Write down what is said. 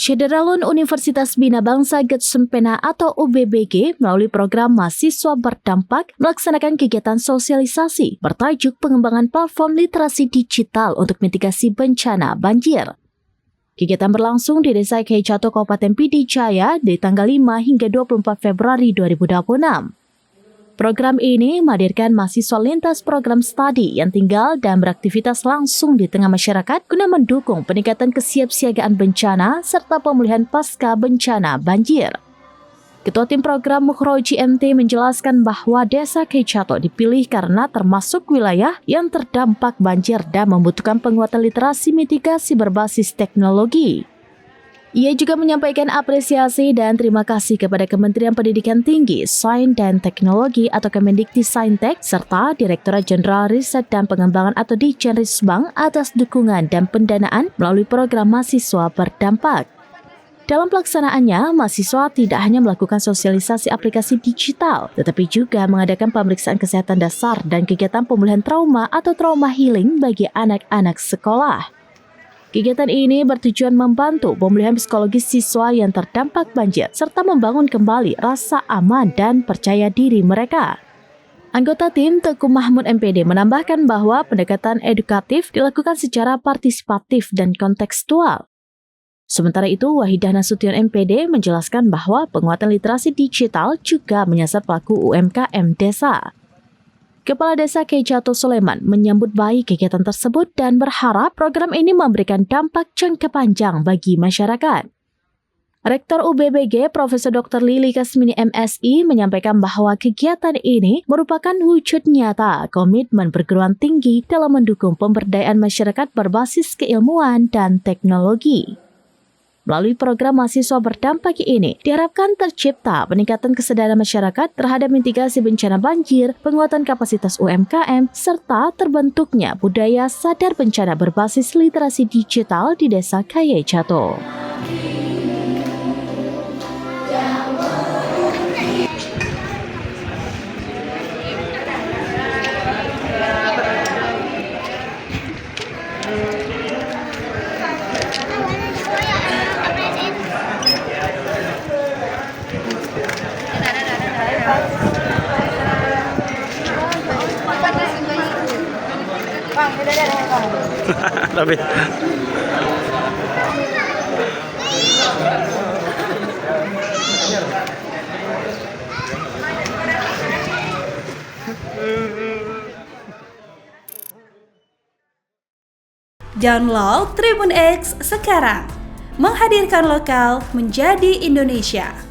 Syederalun Universitas Bina Bangsa Getsempena atau UBBG melalui program Mahasiswa Berdampak melaksanakan kegiatan sosialisasi bertajuk pengembangan platform literasi digital untuk mitigasi bencana banjir. Kegiatan berlangsung di Desa Keicato, Kabupaten Pidijaya dari tanggal 5 hingga 24 Februari 2026. Program ini menghadirkan mahasiswa lintas program studi yang tinggal dan beraktivitas langsung di tengah masyarakat guna mendukung peningkatan kesiapsiagaan bencana serta pemulihan pasca bencana banjir. Ketua Tim Program Mukhroji MT menjelaskan bahwa Desa Keicato dipilih karena termasuk wilayah yang terdampak banjir dan membutuhkan penguatan literasi mitigasi berbasis teknologi. Ia juga menyampaikan apresiasi dan terima kasih kepada Kementerian Pendidikan Tinggi, Sains dan Teknologi atau Kemendikti-Saintek serta Direktorat Jenderal Riset dan Pengembangan atau Dijenrisbang atas dukungan dan pendanaan melalui program Mahasiswa Berdampak. Dalam pelaksanaannya, mahasiswa tidak hanya melakukan sosialisasi aplikasi digital, tetapi juga mengadakan pemeriksaan kesehatan dasar dan kegiatan pemulihan trauma atau trauma healing bagi anak-anak sekolah. Kegiatan ini bertujuan membantu pemulihan psikologis siswa yang terdampak banjir serta membangun kembali rasa aman dan percaya diri mereka. Anggota tim Teguh Mahmud MPD menambahkan bahwa pendekatan edukatif dilakukan secara partisipatif dan kontekstual. Sementara itu, Wahidah Nasution MPD menjelaskan bahwa penguatan literasi digital juga menyasar pelaku UMKM desa. Kepala Desa Keicato Sulaiman menyambut baik kegiatan tersebut dan berharap program ini memberikan dampak jangka panjang bagi masyarakat. Rektor UBBG Prof. Dr. Lili Kasmini MSI menyampaikan bahwa kegiatan ini merupakan wujud nyata komitmen perguruan tinggi dalam mendukung pemberdayaan masyarakat berbasis keilmuan dan teknologi. Melalui program Mahasiswa Berdampak ini, diharapkan tercipta peningkatan kesadaran masyarakat terhadap mitigasi bencana banjir, penguatan kapasitas UMKM, serta terbentuknya budaya sadar bencana berbasis literasi digital di Desa Keicato. Tapi download Tribun X sekarang, menghadirkan lokal menjadi Indonesia.